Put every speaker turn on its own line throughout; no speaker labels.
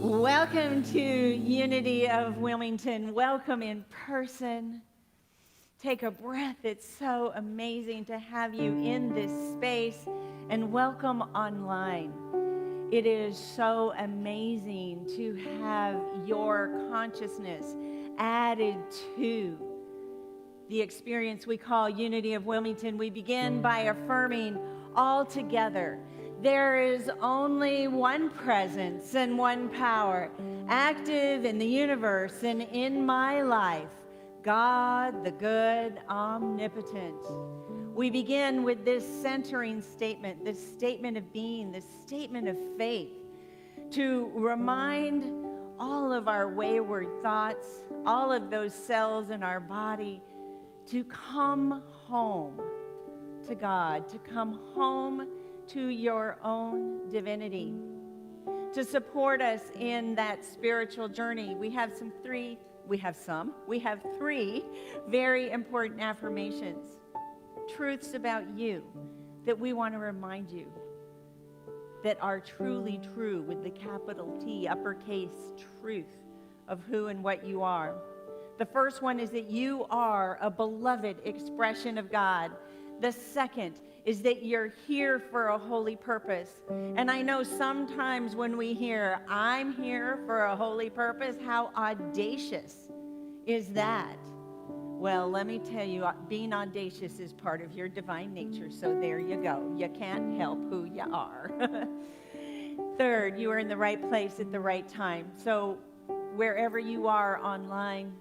Welcome to Unity of Wilmington. Welcome in person. Take a breath. It's so amazing to have you in this space, and welcome online. It is so amazing to have your consciousness added to the experience we call Unity of Wilmington. We begin by affirming all together there is only one presence and one power active in the universe and in my life, God the good, omnipotent. We begin with this centering statement, this statement of being, this statement of faith, to remind all of our wayward thoughts, all of those cells in our body, to come home to God, to come home to your own divinity. To support us in that spiritual journey, we have three very important affirmations, truths about you that we want to remind you that are truly true, with the capital T, uppercase truth of who and what you are. The first one is that you are a beloved expression of God. The second is that you're here for a holy purpose. And I know sometimes when we hear, I'm here for a holy purpose, how audacious is that? Well, let me tell you, being audacious is part of your divine nature, so there you go. You can't help who you are. Third, you are in the right place at the right time. So wherever you are online,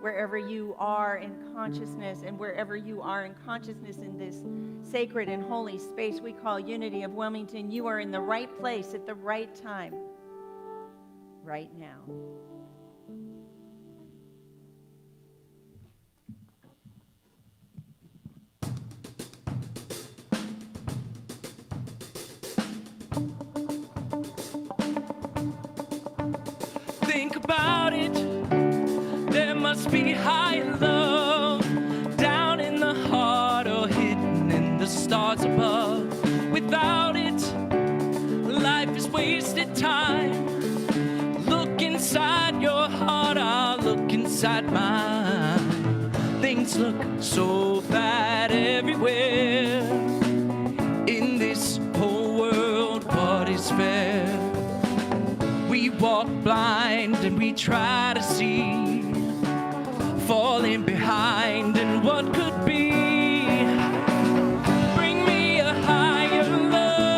wherever you are in consciousness, and wherever you are in consciousness in this sacred and holy space we call Unity of Wilmington, you are in the right place at the right time, right now.
Think about it. There must be higher love down in the heart or hidden in the stars above. Without it, life is wasted time. Look inside your heart, I'll look inside mine. Things look so bad everywhere. In this whole world, what is fair? We walk blind and we try to see, falling behind in what could be. Bring me a higher love.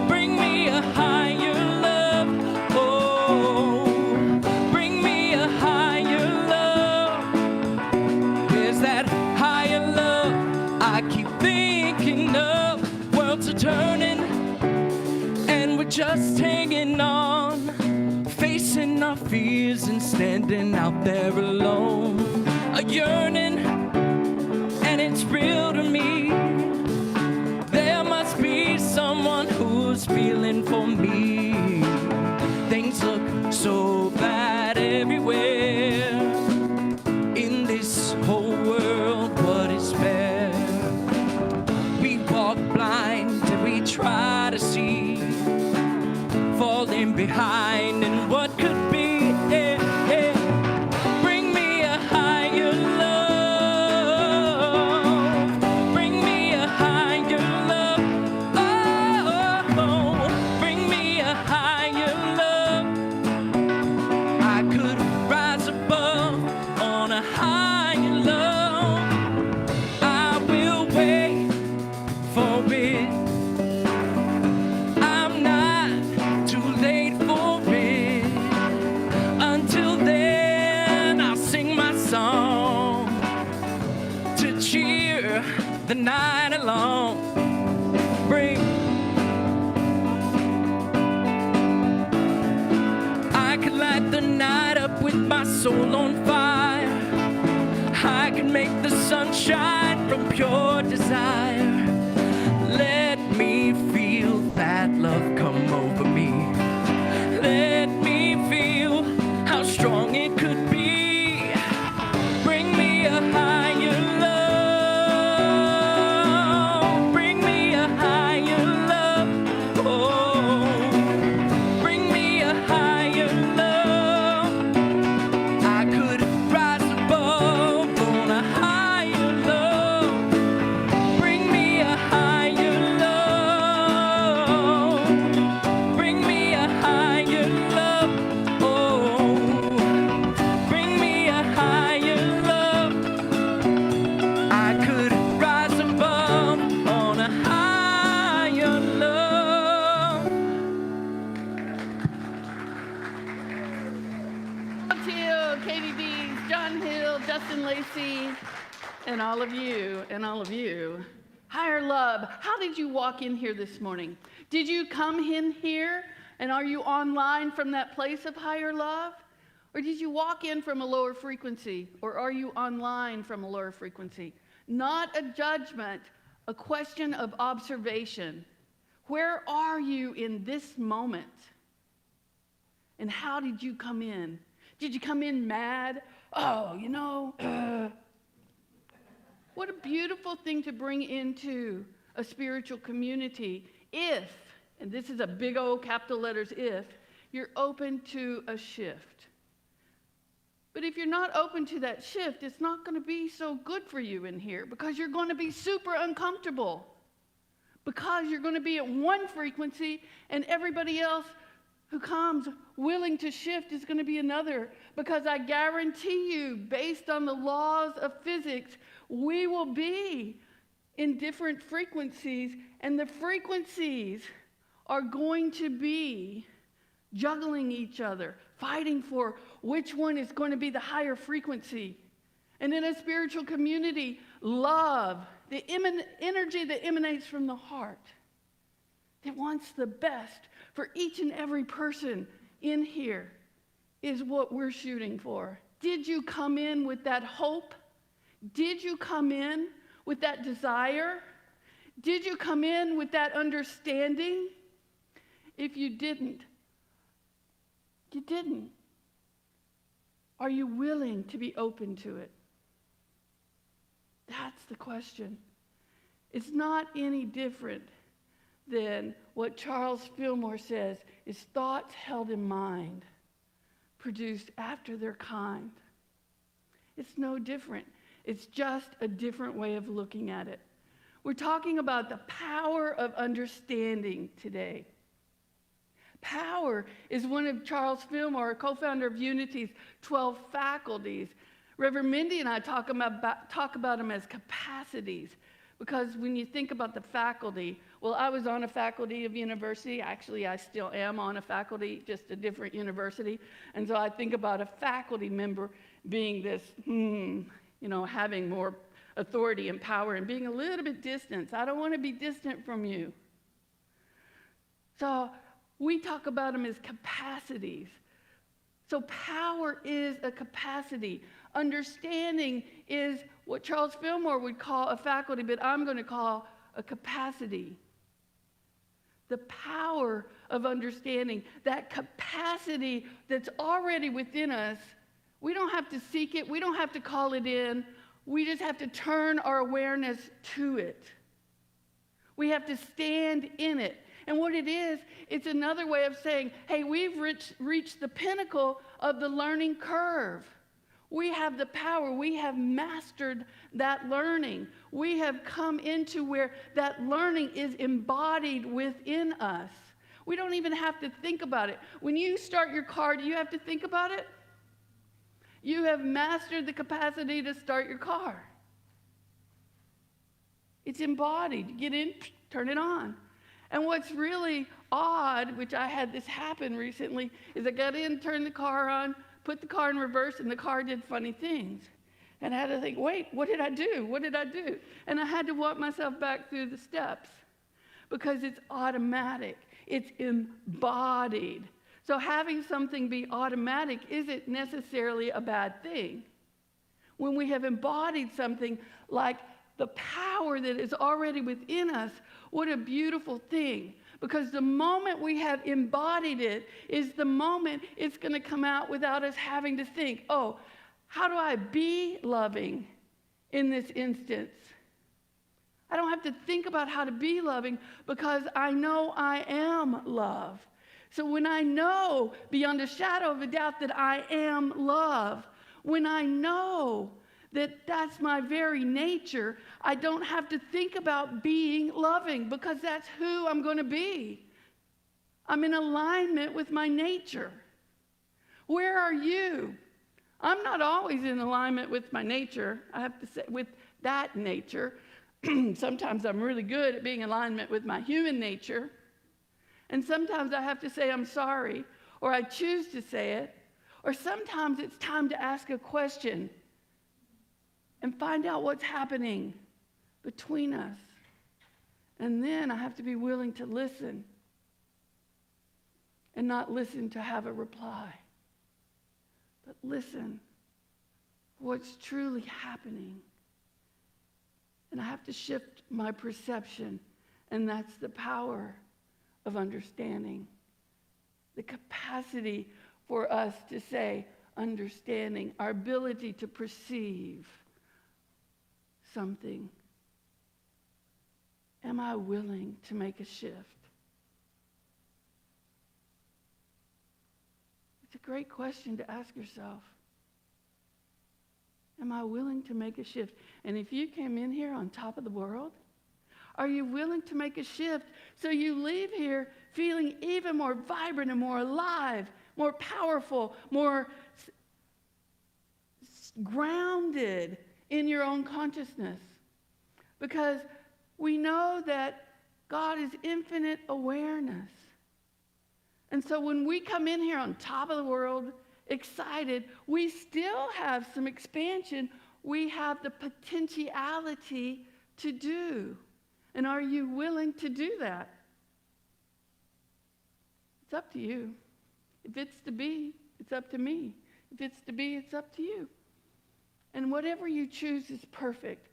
Bring me a higher love. Oh, bring me a higher love. Where's that higher love I keep thinking of? Worlds are turning and we're just hanging on, facing our fears and standing out there alone. A yearning, and it's real to me. There must be someone who's feeling for me. Things look so bad everywhere. In this whole world, what is fair? We walk blind and we try to see, falling behind in what could be. Bring me a higher love. Bring me a higher love. Oh, bring me a higher love. I could rise above on a higher love. I will wait for it. The night along. I could light the night up with my soul on fire. I could make the sun shine from pure desire. Let me feel that love come over me. Let me feel how strong it could be. Bring me a higher love. Bring me a higher love. Oh,
Justin Lacey, and all of you. Higher love. How did you walk in here this morning? Did you come in here and are you online from that place of higher love? Or did you walk in from a lower frequency? Or are you online from a lower frequency? Not a judgment, a question of observation. Where are you in this moment? And how did you come in? Did you come in mad? Oh, what a beautiful thing to bring into a spiritual community if, and this is a big old capital letters if, you're open to a shift. But if you're not open to that shift, it's not going to be so good for you in here because you're going to be super uncomfortable. Because you're going to be at one frequency and everybody else who comes willing to shift is going to be another. Because I guarantee you, based on the laws of physics, we will be in different frequencies, and the frequencies are going to be juggling each other, fighting for which one is going to be the higher frequency. And in a spiritual community, love, the energy that emanates from the heart, that wants the best for each and every person in here, is what we're shooting for. Did you come in with that hope? Did you come in with that desire? Did you come in with that understanding? If you didn't, you didn't. Are you willing to be open to it? That's the question. It's not any different than what Charles Fillmore says is thoughts held in mind, produced after their kind. It's no different. It's just a different way of looking at it. We're talking about the power of understanding today. Power is one of Charles Fillmore, co-founder of Unity's 12 faculties. Reverend Mindy and I talk about them as capacities, because when you think about the faculty, well, I was on a faculty of university. Actually, I still am on a faculty, just a different university. And so I think about a faculty member being this, having more authority and power and being a little bit distant. I don't want to be distant from you. So we talk about them as capacities. So power is a capacity. Understanding is what Charles Fillmore would call a faculty, but I'm going to call a capacity. The power of understanding, that capacity that's already within us. We don't have to seek it. We don't have to call it in. We just have to turn our awareness to it. We have to stand in it. And what it is, it's another way of saying, hey, we've reached the pinnacle of the learning curve. We have the power. We have mastered that learning. We have come into where that learning is embodied within us. We don't even have to think about it. When you start your car, do you have to think about it? You have mastered the capacity to start your car. It's embodied. You get in, turn it on. And what's really odd, which I had this happen recently, is I got in, turned the car on, put the car in reverse, and the car did funny things. And I had to think, wait, what did I do? What did I do? And I had to walk myself back through the steps because it's automatic. It's embodied. So having something be automatic isn't necessarily a bad thing. When we have embodied something like the power that is already within us, what a beautiful thing. Because the moment we have embodied it is the moment it's going to come out without us having to think, oh, how do I be loving in this instance? I don't have to think about how to be loving because I know I am love. So when I know beyond a shadow of a doubt that I am love, when I know that that's my very nature, I don't have to think about being loving because that's who I'm going to be. I'm in alignment with my nature. Where are you? I'm not always in alignment with my nature, I have to say, with that nature. Sometimes I'm really good at being in alignment with my human nature. And sometimes I have to say I'm sorry, or I choose to say it. Or sometimes it's time to ask a question. and find out what's happening between us. And then I have to be willing to listen and not listen to have a reply, but listen for what's truly happening. And I have to shift my perception, and that's the power of understanding. The capacity for us to say understanding, our ability to perceive something. Am I willing to make a shift? It's a great question to ask yourself. Am I willing to make a shift? And if you came in here on top of the world, are you willing to make a shift so you leave here feeling even more vibrant and more alive, more powerful, more grounded in your own consciousness? Because we know that God is infinite awareness. And so when we come in here on top of the world, excited, we still have some expansion. We have the potentiality to do. And are you willing to do that? It's up to you. If it's to be, it's up to me. If it's to be, it's up to you. And whatever you choose is perfect.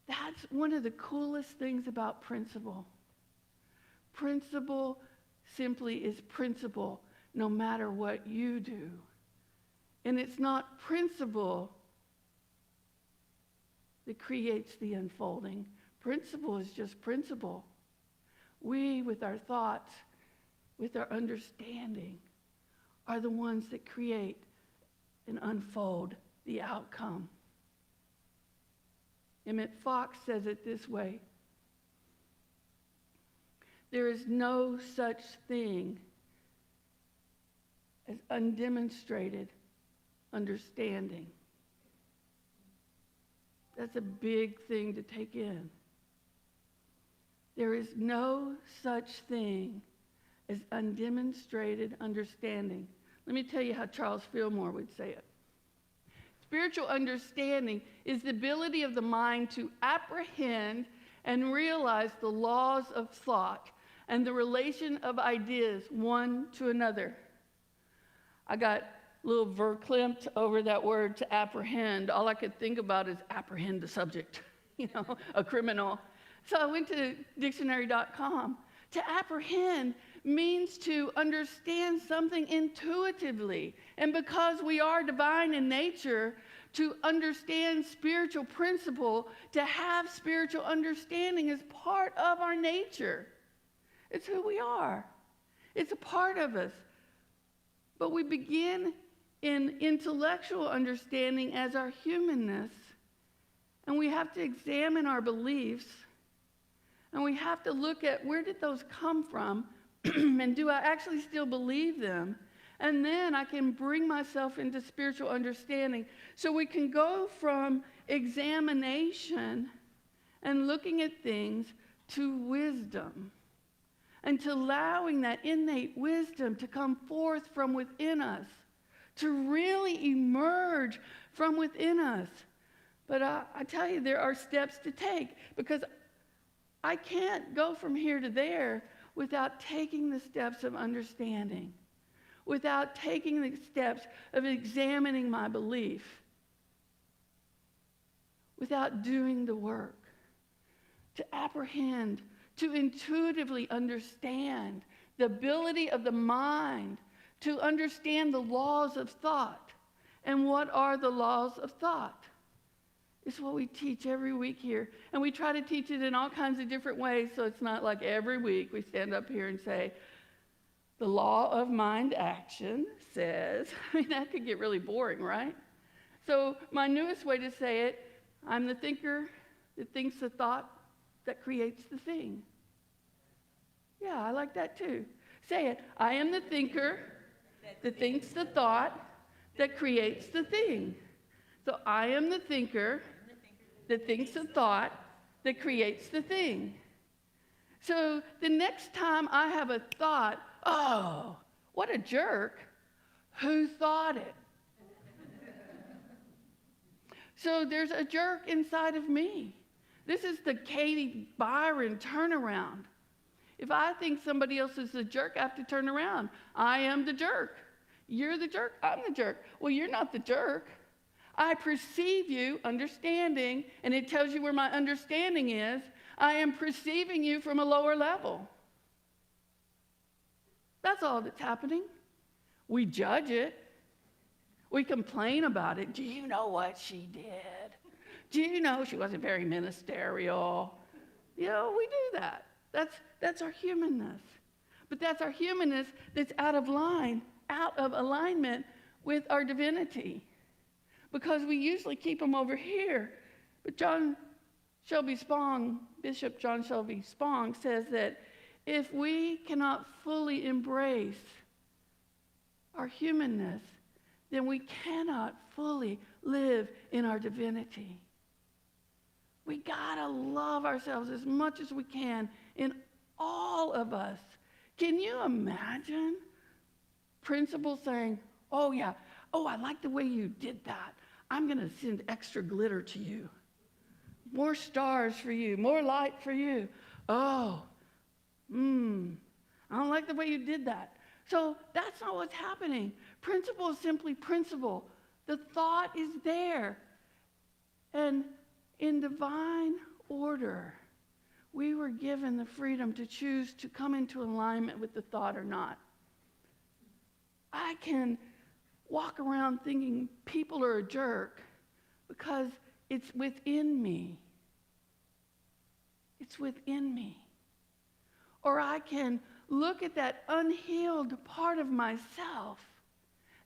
That's one of the coolest things about principle. Principle simply is principle no matter what you do. And it's not principle that creates the unfolding. Principle is just principle. We, with our thoughts, with our understanding, are the ones that create and unfold the outcome. Emmett Fox says it this way: there is no such thing as undemonstrated understanding. That's a big thing to take in. There is no such thing as undemonstrated understanding. Let me tell you how Charles Fillmore would say it. Spiritual understanding is the ability of the mind to apprehend and realize the laws of thought and the relation of ideas one to another. I got a little verklempt over that word to apprehend. All I could think about is apprehend the subject, a criminal. So I went to dictionary.com. To apprehend means to understand something intuitively. And because we are divine in nature, to understand spiritual principle, to have spiritual understanding is part of our nature. It's who we are. It's a part of us. But we begin in intellectual understanding as our humanness, and we have to examine our beliefs, and we have to look at where did those come from, and do I actually still believe them? And then I can bring myself into spiritual understanding. So we can go from examination and looking at things to wisdom, and to allowing that innate wisdom to come forth from within us, to really emerge from within us. But I tell you, there are steps to take, because I can't go from here to there without taking the steps of understanding, without taking the steps of examining my belief, without doing the work to apprehend, to intuitively understand the ability of the mind to understand the laws of thought. And what are the laws of thought? It's what we teach every week here. And we try to teach it in all kinds of different ways, so it's not like every week we stand up here and say, the law of mind action says, that could get really boring, right? So my newest way to say it, I'm the thinker that thinks the thought that creates the thing. Yeah, I like that too. Say it. I am the thinker that thinks the thought that creates the thing. So I am the thinker that thinks the thought that creates the thing. So the next time I have a thought, oh, what a jerk, who thought it? So there's a jerk inside of me. This is the Katie Byron turnaround. If I think somebody else is the jerk, I have to turn around. I am the jerk. You're the jerk. I'm the jerk. Well, you're not the jerk. I perceive you, understanding, and it tells you where my understanding is. I am perceiving you from a lower level. That's all that's happening. We judge it. We complain about it. Do you know what she did? Do you know she wasn't very ministerial? You know, we do that. That's our humanness. But that's our humanness that's out of alignment with our divinity. Because we usually keep them over here. But Bishop John Shelby Spong says that if we cannot fully embrace our humanness, then we cannot fully live in our divinity. We gotta love ourselves as much as we can in all of us. Can you imagine Principal saying, oh yeah, oh, I like the way you did that. I'm gonna send extra glitter to you. More stars for you, more light for you. Oh, I don't like the way you did that. So that's not what's happening. Principle is simply principle. The thought is there. And in divine order, we were given the freedom to choose to come into alignment with the thought or not. I can walk around thinking people are a jerk because it's within me. It's within me. Or I can look at that unhealed part of myself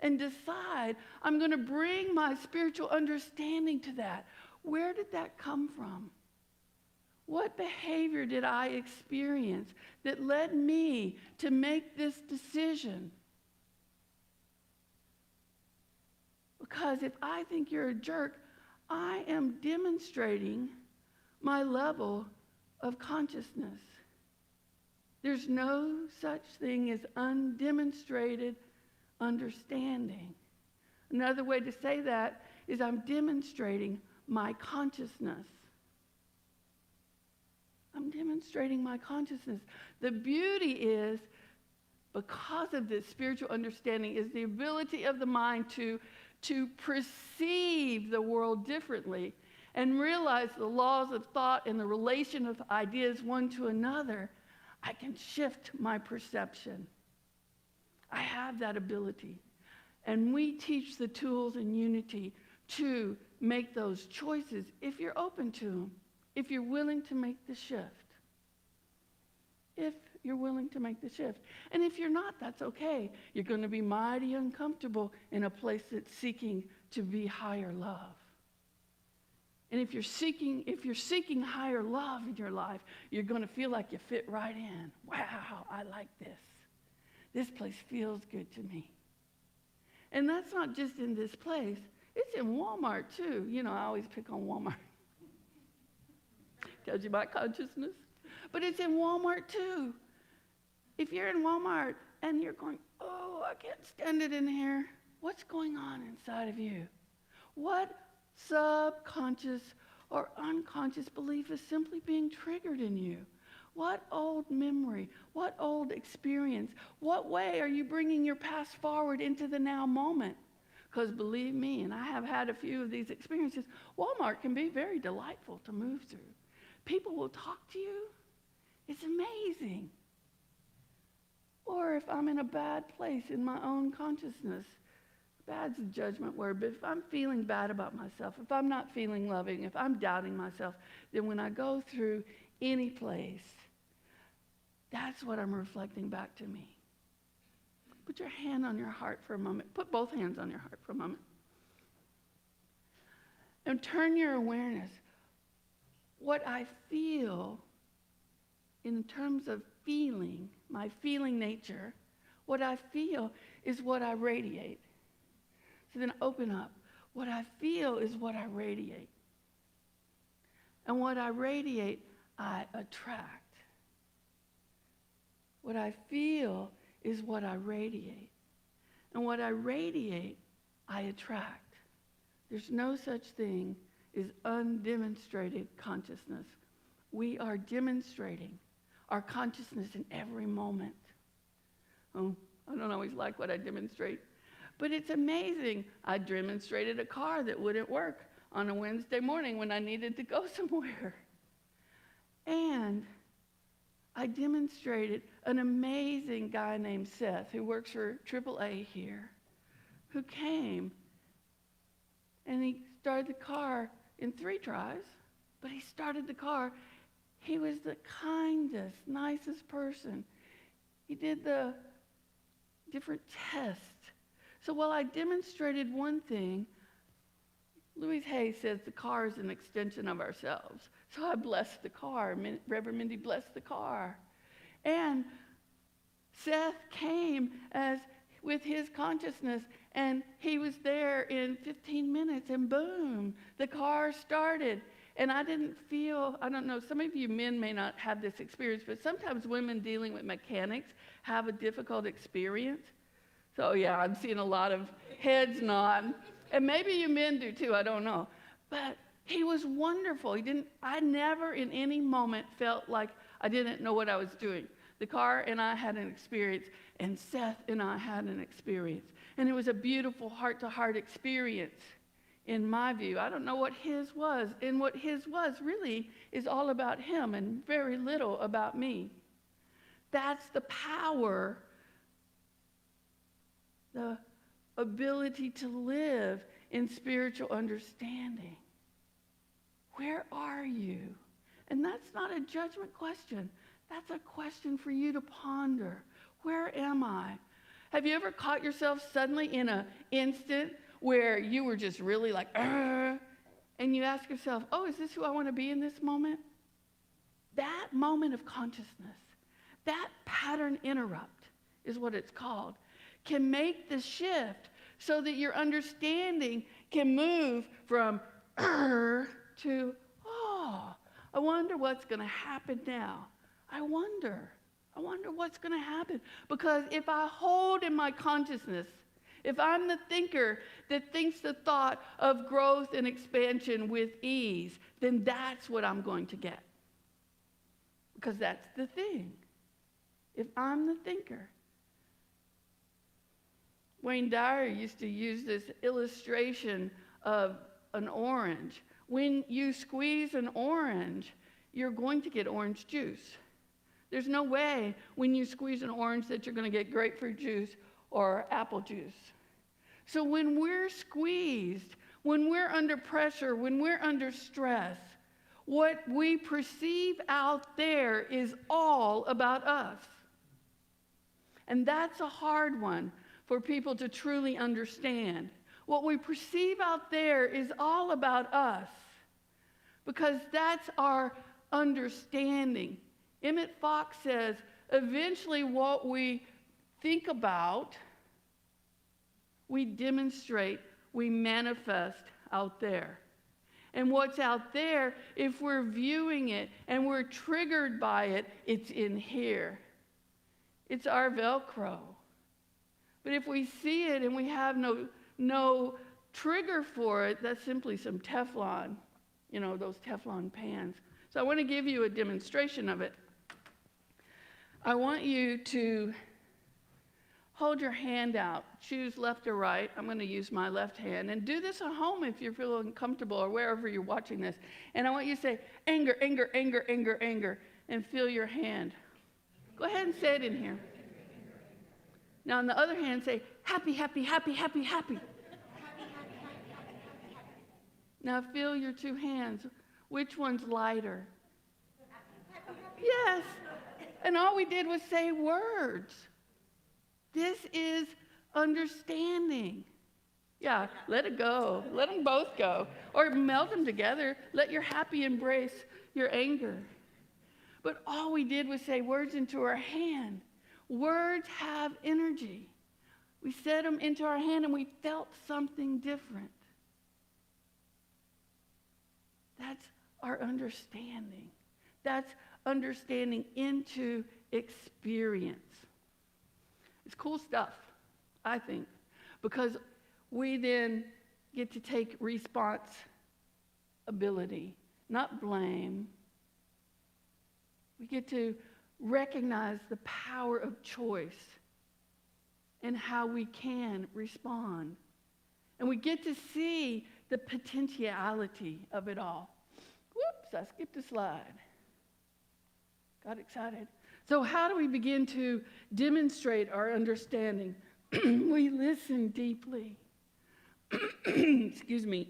and decide I'm going to bring my spiritual understanding to that. Where did that come from? What behavior did I experience that led me to make this decision? Because if I think you're a jerk, I am demonstrating my level of consciousness. There's no such thing as undemonstrated understanding. Another way to say that is I'm demonstrating my consciousness. I'm demonstrating my consciousness. The beauty is, because of this spiritual understanding, is the ability of the mind to perceive the world differently and realize the laws of thought and the relation of ideas one to another. I can shift my perception. I have that ability. And we teach the tools in Unity to make those choices if you're open to them, if you're willing to make the shift. If you're willing to make the shift. And if you're not, that's okay. You're going to be mighty uncomfortable in a place that's seeking to be higher love. And if you're seeking higher love in your life, you're going to feel like you fit right in. Wow, I like this. This place feels good to me. And that's not just in this place. It's in Walmart, too. You know, I always pick on Walmart. Tells you my consciousness. But it's in Walmart, too. If you're in Walmart and you're going, oh, I can't stand it in here, what's going on inside of you? What subconscious or unconscious belief is simply being triggered in you? What old memory? What old experience? What way are you bringing your past forward into the now moment? Because believe me, and I have had a few of these experiences, Walmart can be very delightful to move through. People will talk to you. It's amazing. Or if I'm in a bad place in my own consciousness, bad's a judgment word, but if I'm feeling bad about myself, if I'm not feeling loving, if I'm doubting myself, then when I go through any place, that's what I'm reflecting back to me. Put your hand on your heart for a moment. Put both hands on your heart for a moment. And turn your awareness. What I feel in terms of feeling, my feeling nature, what I feel is what I radiate. So then open up. What I feel is what I radiate. And what I radiate, I attract. What I feel is what I radiate. And what I radiate, I attract. There's no such thing as undemonstrated consciousness. We are demonstrating our consciousness in every moment. Oh, I don't always like what I demonstrate, but it's amazing. I demonstrated a car that wouldn't work on a Wednesday morning when I needed to go somewhere. And I demonstrated an amazing guy named Seth who works for AAA here, who came and he started the car in 3 tries, but he started the car. He was the kindest, nicest person. He did the different tests. So while I demonstrated one thing, Louise Hay says the car is an extension of ourselves. So I blessed the car. Reverend Mindy blessed the car. And Seth came with his consciousness, and he was there in 15 minutes, and boom, the car started. And I didn't feel, I don't know, some of you men may not have this experience, but sometimes women dealing with mechanics have a difficult experience. So yeah, I'm seeing a lot of heads nod. And maybe you men do too, I don't know. But he was wonderful. I never in any moment felt like I didn't know what I was doing. The car and I had an experience, and Seth and I had an experience. And it was a beautiful heart-to-heart experience. In my view, I don't know what his was, and what his was really is all about him and very little about me. That's the power, the ability to live in spiritual understanding. Where are you? And that's not a judgment question. That's a question for you to ponder. Where am I? Have you ever caught yourself suddenly in an instant where you were just really like, and you ask yourself, oh, is this who I want to be in this moment? That moment of consciousness, that pattern interrupt is what it's called, can make the shift so that your understanding can move from to, oh, I wonder what's going to happen now. I wonder what's going to happen. Because if I hold in my consciousness, if I'm the thinker that thinks the thought of growth and expansion with ease, then that's what I'm going to get. Because that's the thing. If I'm the thinker. Wayne Dyer used to use this illustration of an orange. When you squeeze an orange, you're going to get orange juice. There's no way when you squeeze an orange that you're going to get grapefruit juice or apple juice. So when we're squeezed, when we're under pressure, when we're under stress, what we perceive out there is all about us. And that's a hard one for people to truly understand. What we perceive out there is all about us, because that's our understanding. Emmett Fox says, eventually what we think about, we demonstrate, we manifest out there. And what's out there, if we're viewing it and we're triggered by it, it's in here. It's our Velcro. But if we see it and we have no trigger for it, that's simply some Teflon, those Teflon pans. So I want to give you a demonstration of it. I want you to hold your hand out, choose left or right. I'm going to use my left hand. And do this at home if you're feeling comfortable or wherever you're watching this. And I want you to say, anger, anger, anger, anger, anger, and feel your hand. Go ahead and say it in here. Now on the other hand, say, happy, happy, happy, happy, happy. Now feel your 2 hands. Which one's lighter? Yes. And all we did was say words. This is understanding. Yeah, let it go. Let them both go. Or meld them together. Let your happy embrace your anger. But all we did was say words into our hand. Words have energy. We said them into our hand and we felt something different. That's our understanding. That's understanding into experience. It's cool stuff, I think, because we then get to take responsibility, not blame. We get to recognize the power of choice and how we can respond. And we get to see the potentiality of it all. Whoops, I skipped a slide. Got excited. So how do we begin to demonstrate our understanding? We listen deeply. Excuse me.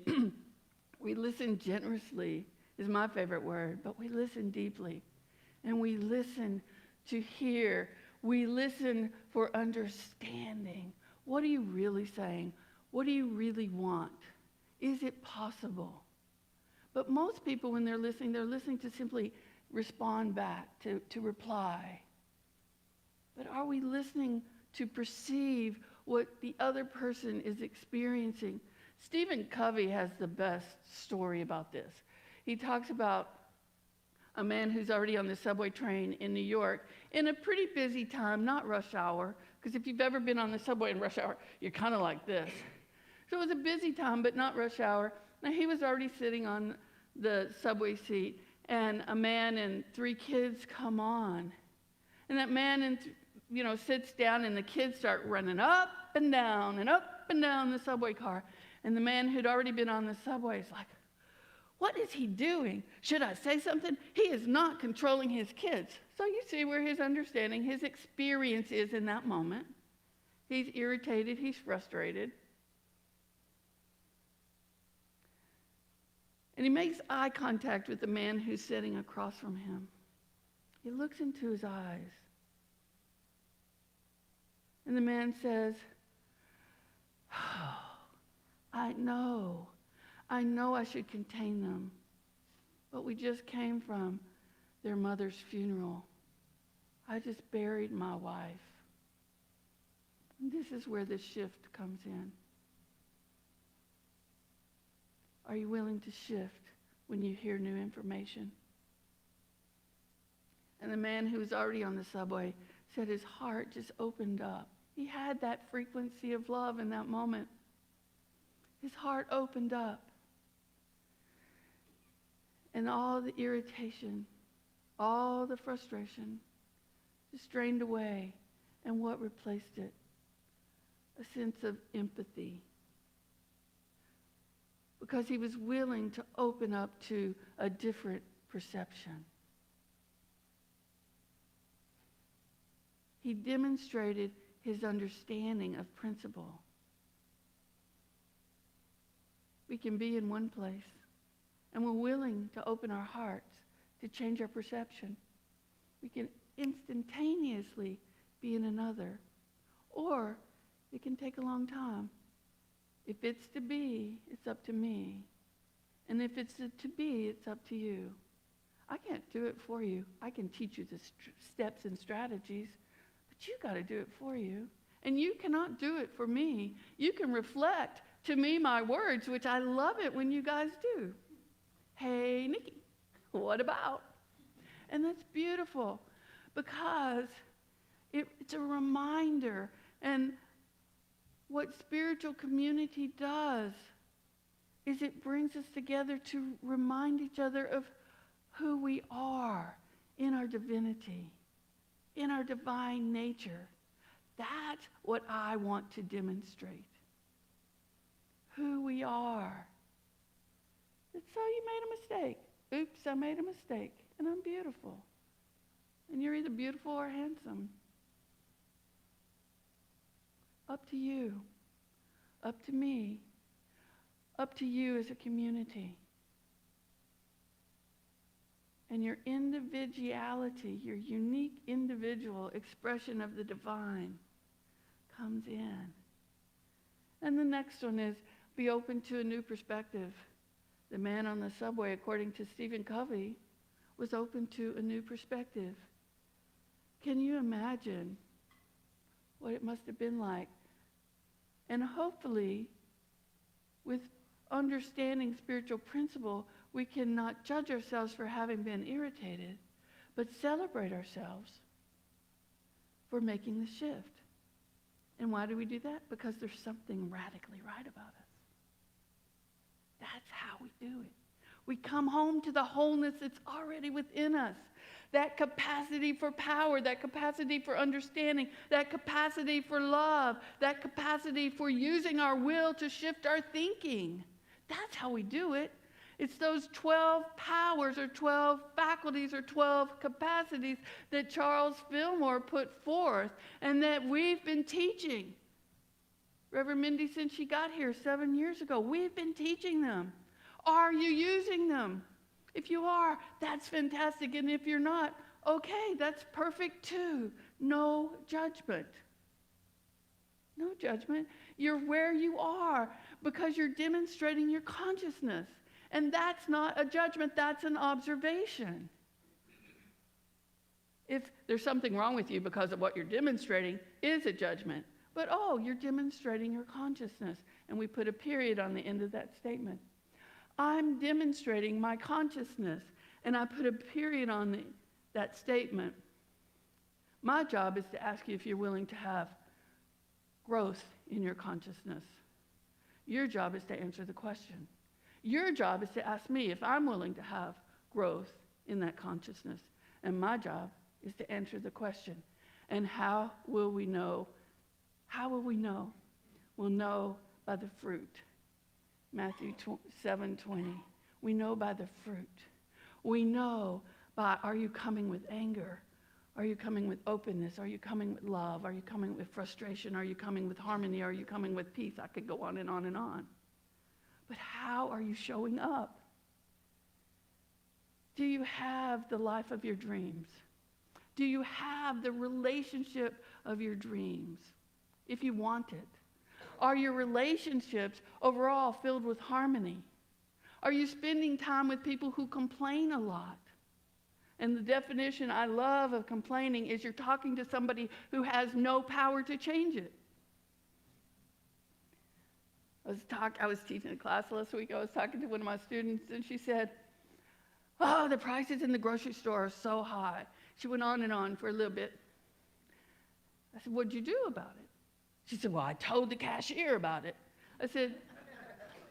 We listen generously is my favorite word, but we listen deeply. And we listen to hear. We listen for understanding. What are you really saying? What do you really want? Is it possible? But most people, when they're listening to simply respond back, to reply. But are we listening to perceive what the other person is experiencing? Stephen Covey has the best story about this. He talks about a man who's already on the subway train in New York in a pretty busy time, not rush hour, because if you've ever been on the subway in rush hour, you're kind of like this. So it was a busy time, but not rush hour. Now he was already sitting on the subway seat, and a man and 3 kids come on. And that man sits down, and the kids start running up and down the subway car. And the man who'd already been on the subway is like, what is he doing? Should I say something? He is not controlling his kids. So you see where his understanding, his experience is in that moment. He's irritated, he's frustrated. And he makes eye contact with the man who's sitting across from him. He looks into his eyes. And the man says, oh, I know I should contain them, but we just came from their mother's funeral. I just buried my wife. And this is where the shift comes in. Are you willing to shift when you hear new information? And the man who was already on the subway said his heart just opened up. He had that frequency of love in that moment. His heart opened up. And all the irritation, all the frustration just drained away. And what replaced it? A sense of empathy. Because he was willing to open up to a different perception. He demonstrated his understanding of principle. We can be in one place, and we're willing to open our hearts to change our perception. We can instantaneously be in another, or it can take a long time. If it's to be, it's up to me. And if it's to be, it's up to you. I can't do it for you. I can teach you the steps and strategies, but you got to do it for you. And you cannot do it for me. You can reflect to me my words, which I love it when you guys do. Hey, Nikki, what about? And that's beautiful because it's a reminder. And what spiritual community does is it brings us together to remind each other of who we are in our divinity, in our divine nature. That's what I want to demonstrate. Who we are. It's so you made a mistake. Oops, I made a mistake. And I'm beautiful. And you're either beautiful or handsome. Up to you. Up to me. Up to you as a community. And your individuality, your unique individual expression of the divine comes in. And the next one is be open to a new perspective. The man on the subway, according to Stephen Covey, was open to a new perspective. Can you imagine what it must have been like? And hopefully, with understanding spiritual principle, we can not judge ourselves for having been irritated, but celebrate ourselves for making the shift. And why do we do that? Because there's something radically right about us. That's how we do it. We come home to the wholeness that's already within us. That capacity for power, that capacity for understanding, that capacity for love, that capacity for using our will to shift our thinking. That's how we do it. It's those 12 powers or 12 faculties or 12 capacities that Charles Fillmore put forth and that we've been teaching. Reverend Mindy, since she got here 7 years ago, we've been teaching them. Are you using them? If you are, that's fantastic. And if you're not, okay, that's perfect too. No judgment. No judgment. You're where you are because you're demonstrating your consciousness. And that's not a judgment, that's an observation. If there's something wrong with you because of what you're demonstrating, is a judgment. But you're demonstrating your consciousness. And we put a period on the end of that statement. I'm demonstrating my consciousness. And I put a period on that statement. My job is to ask you if you're willing to have growth in your consciousness. Your job is to answer the question. Your job is to ask me if I'm willing to have growth in that consciousness. And my job is to answer the question. And how will we know? How will we know? We'll know by the fruit. Matthew 7:20. We know by the fruit. We know by, are you coming with anger? Are you coming with openness? Are you coming with love? Are you coming with frustration? Are you coming with harmony? Are you coming with peace? I could go on and on and on. But how are you showing up? Do you have the life of your dreams? Do you have the relationship of your dreams, if you want it? Are your relationships overall filled with harmony? Are you spending time with people who complain a lot? And the definition I love of complaining is you're talking to somebody who has no power to change it. I was teaching a class last week. I was talking to one of my students, and she said, the prices in the grocery store are so high. She went on and on for a little bit. I said, what'd you do about it? She said, well, I told the cashier about it. I said,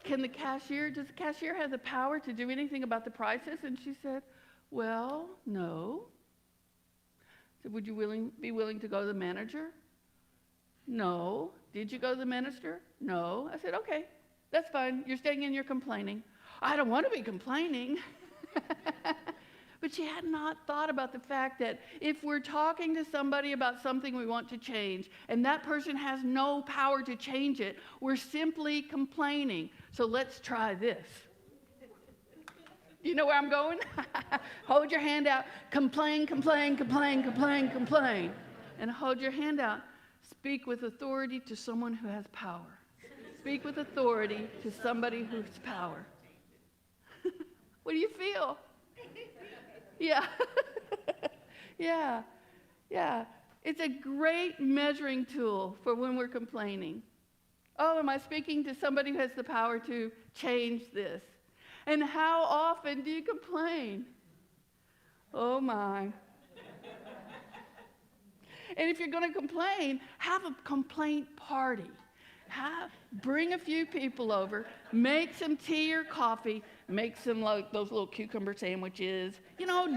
does the cashier have the power to do anything about the prices? And she said, well, no. I said, would you be willing to go to the manager? No. Did you go to the minister? No. I said, okay, that's fine. You're staying in your complaining. I don't want to be complaining. But she had not thought about the fact that if we're talking to somebody about something we want to change, and that person has no power to change it, we're simply complaining. So let's try this. You know where I'm going? Hold your hand out. Complain, complain, complain, complain, complain. And hold your hand out. Speak with authority to someone who has power. Speak with authority to somebody who has power. What do you feel? Yeah. Yeah. It's a great measuring tool for when we're complaining. Am I speaking to somebody who has the power to change this? And how often do you complain? Oh my. And if you're going to complain, have a complaint party. Bring a few people over, make some tea or coffee, make some those little cucumber sandwiches.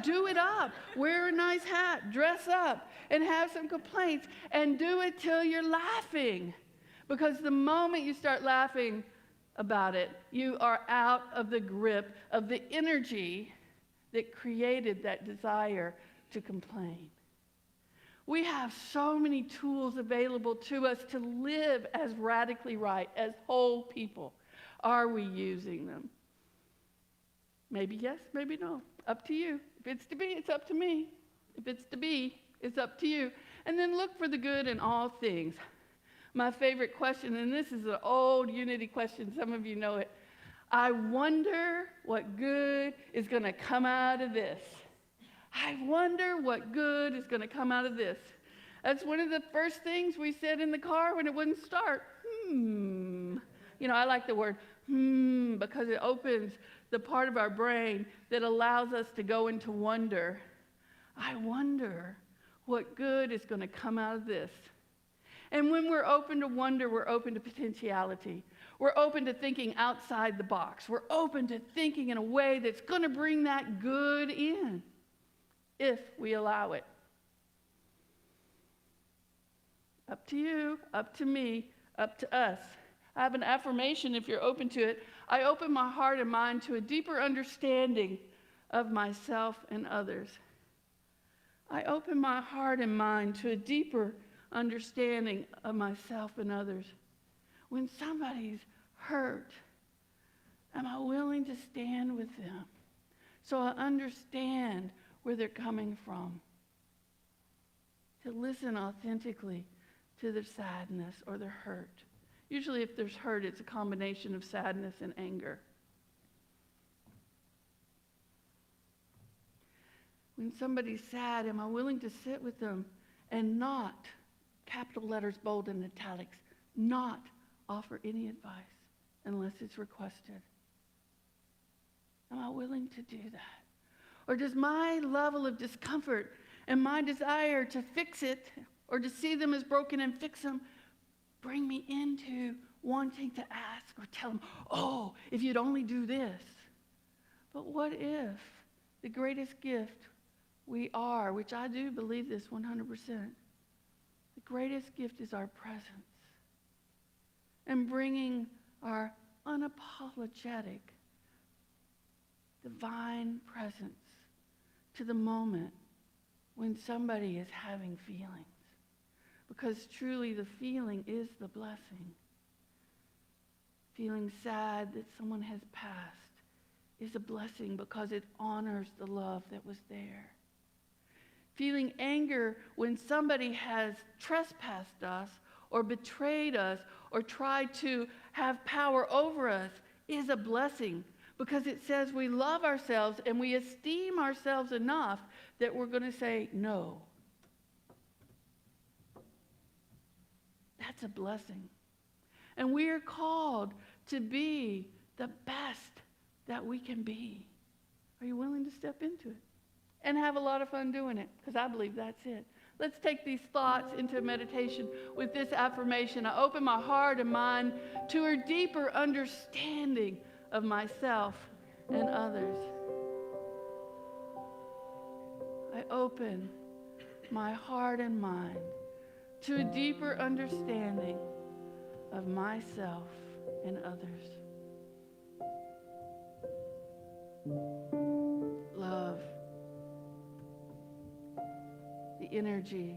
Do it up. Wear a nice hat, dress up, and have some complaints. And do it till you're laughing. Because the moment you start laughing about it, you are out of the grip of the energy that created that desire to complain. We have so many tools available to us to live as radically right, as whole people. Are we using them? Maybe yes, maybe no. Up to you. If it's to be, it's up to me. If it's to be, it's up to you. And then look for the good in all things. My favorite question, and this is an old Unity question, some of you know it. I wonder what good is going to come out of this. I wonder what good is going to come out of this. That's one of the first things we said in the car when it wouldn't start. I like the word because it opens the part of our brain that allows us to go into wonder. I wonder what good is going to come out of this. And when we're open to wonder, we're open to potentiality. We're open to thinking outside the box. We're open to thinking in a way that's going to bring that good in, if we allow it. Up to you, up to me, up to us. I have an affirmation if you're open to it. I open my heart and mind to a deeper understanding of myself and others. I open my heart and mind to a deeper understanding of myself and others. When somebody's hurt, am I willing to stand with them so I understand where they're coming from? To listen authentically to their sadness or their hurt. Usually if there's hurt, it's a combination of sadness and anger. When somebody's sad, am I willing to sit with them and not, capital letters, bold and italics, not offer any advice unless it's requested? Am I willing to do that? Or does my level of discomfort and my desire to fix it or to see them as broken and fix them bring me into wanting to ask or tell them, oh, if you'd only do this? But what if the greatest gift we are, which I do believe this 100%, the greatest gift is our presence and bringing our unapologetic divine presence to the moment when somebody is having feelings. Because truly the feeling is the blessing. Feeling sad that someone has passed is a blessing because it honors the love that was there. Feeling anger when somebody has trespassed us or betrayed us or tried to have power over us is a blessing because it says we love ourselves and we esteem ourselves enough that we're going to say no. That's a blessing. And we are called to be the best that we can be. Are you willing to step into it? And have a lot of fun doing it, because I believe that's it. Let's take these thoughts into meditation with this affirmation. I open my heart and mind to a deeper understanding of myself and others. I open my heart and mind to a deeper understanding of myself and others. Love, the energy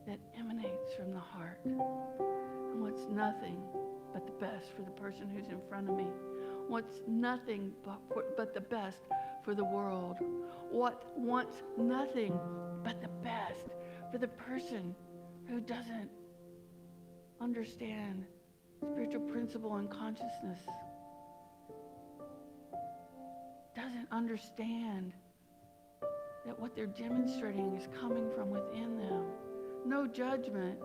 that emanates from the heart, and what's nothing but the best for the person who's in front of me. What's nothing but the best for the world. What wants nothing but the best for the person who doesn't understand spiritual principle and consciousness, doesn't understand that what they're demonstrating is coming from within them. No judgment,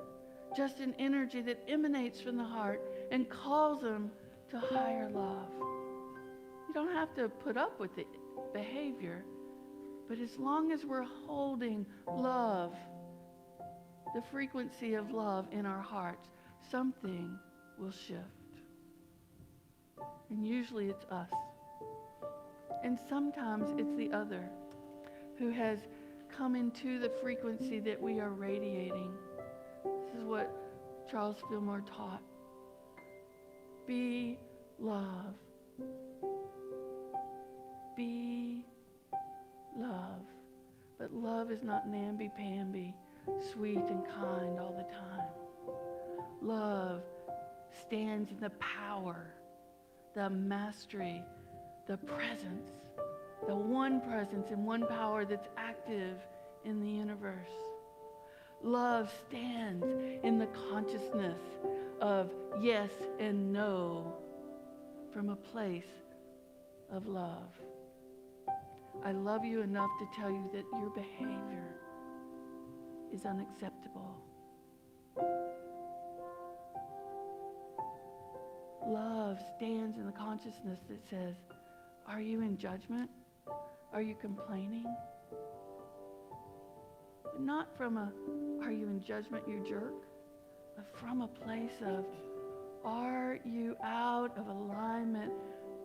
just an energy that emanates from the heart and calls them to higher love. You don't have to put up with the behavior, but as long as we're holding love, the frequency of love in our hearts, something will shift. And usually it's us. And sometimes it's the other who has come into the frequency that we are radiating. This is what Charles Fillmore taught. Be love. Be love. But love is not namby-pamby, sweet and kind all the time. Love stands in the power, the mastery, the presence, the one presence and one power that's active in the universe. Love stands in the consciousness of yes and no from a place of love. I love you enough to tell you that your behavior is unacceptable. Love stands in the consciousness that says, are you in judgment? Are you complaining? Not from a, are you in judgment, you jerk? but from a place of, are you out of alignment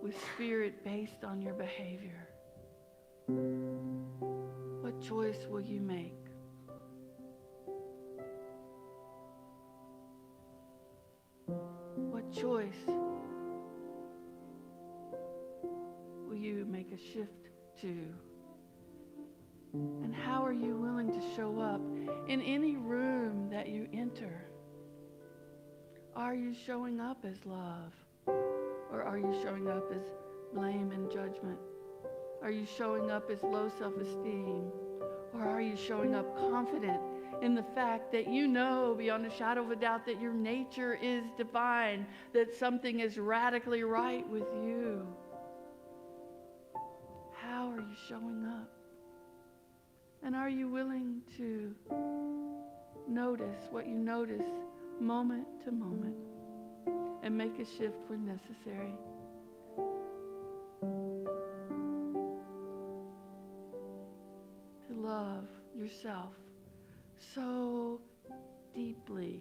with Spirit based on your behavior? What choice will you make? What choice will you make a shift to? And how are you willing to show up in any room that you enter? Are you showing up as love? Or are you showing up as blame and judgment? Are you showing up as low self-esteem? Or are you showing up confident in the fact that you know beyond a shadow of a doubt that your nature is divine, that something is radically right with you? How are you showing up? And are you willing to notice what you notice moment to moment and make a shift when necessary? To love yourself so deeply,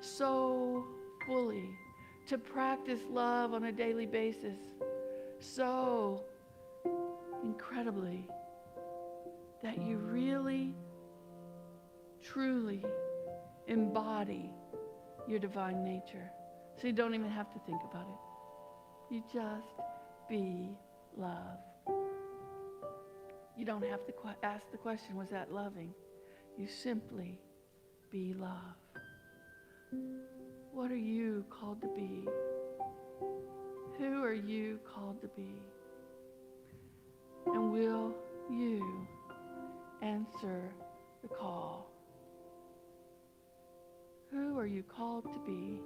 so fully, to practice love on a daily basis so incredibly that you really, truly embody your divine nature. So you don't even have to think about it. You just be love. You don't have to ask the question, was that loving? You simply be love. What are you called to be? Who are you called to be? And will you answer the call? Who are you called to be?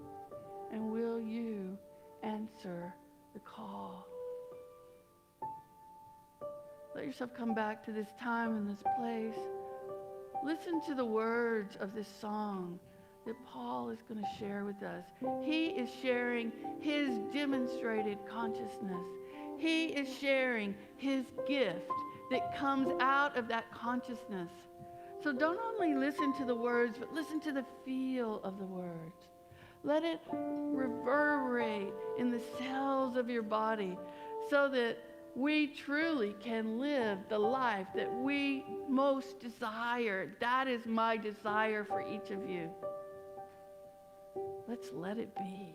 And will you answer the call? Let yourself come back to this time and this place. Listen to the words of this song that Paul is going to share with us. He is sharing his demonstrated consciousness. He is sharing his gift that comes out of that consciousness. So don't only listen to the words, but listen to the feel of the words. Let it reverberate in the cells of your body so that we truly can live the life that we most desire. That is my desire for each of you. Let's let it be.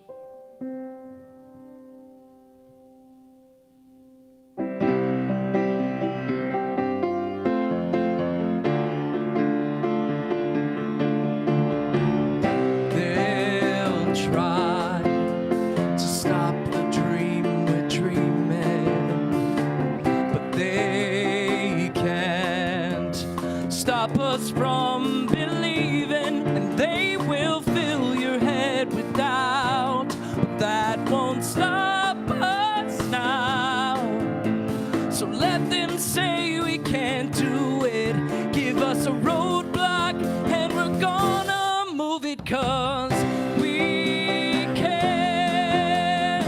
Stop us from believing, and they will fill your head with doubt, but that won't stop us now. So let them say we can't do it, give us a roadblock, and we're gonna move it, 'cause we can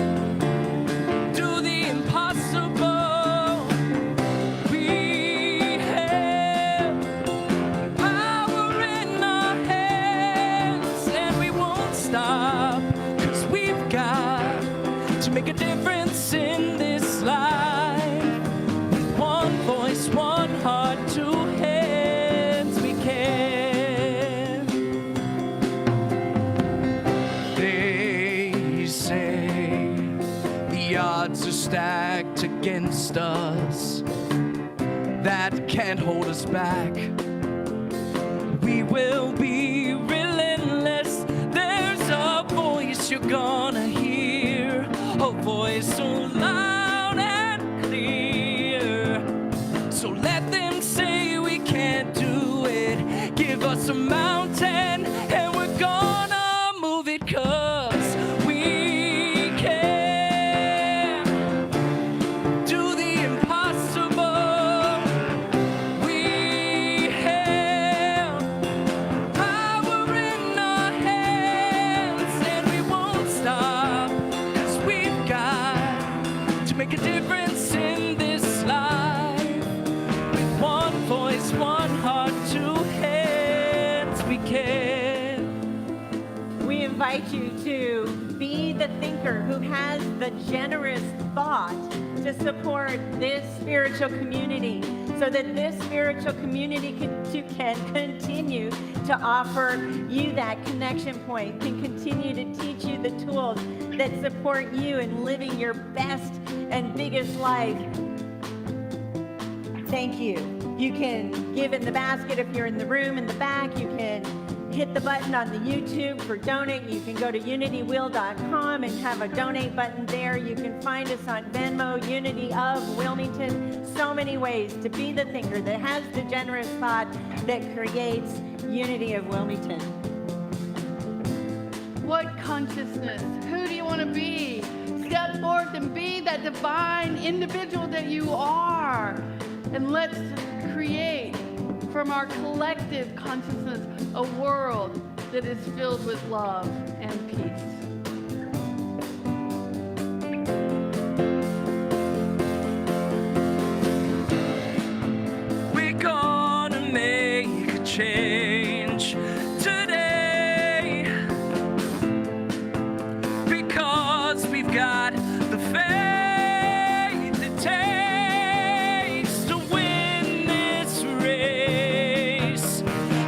do the impossible. Make a difference in this life. With one voice, one heart, two hands, we can. They say the odds are stacked against us. That can't hold us back. We will be relentless. There's a voice you're gonna hear, a voice so loud and clear. So let them say we can't do it. Give us a mountain and we're gonna move it, 'cause we can do the impossible. We have power in our hands and we won't stop.
invite you to be the thinker who has the generous thought to support this spiritual community so that this spiritual community can continue to offer you that connection point, can continue to teach you the tools that support you in living your best and biggest life. Thank you. You can give in the basket if you're in the room in the back. You can hit the button on the YouTube for donate. You can go to unitywheel.com and have a donate button there. You can find us on Venmo, Unity of Wilmington. So many ways to be the thinker that has the generous thought that creates Unity of Wilmington.
What consciousness? Who do you want to be? Step forth and be that divine individual that you are. And let's create from our collective consciousness a world that is filled with love and peace.
We're gonna make a change today because we've got the faith it takes to win this race.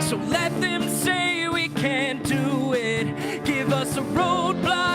So let them say we can't do it. Give us a roadblock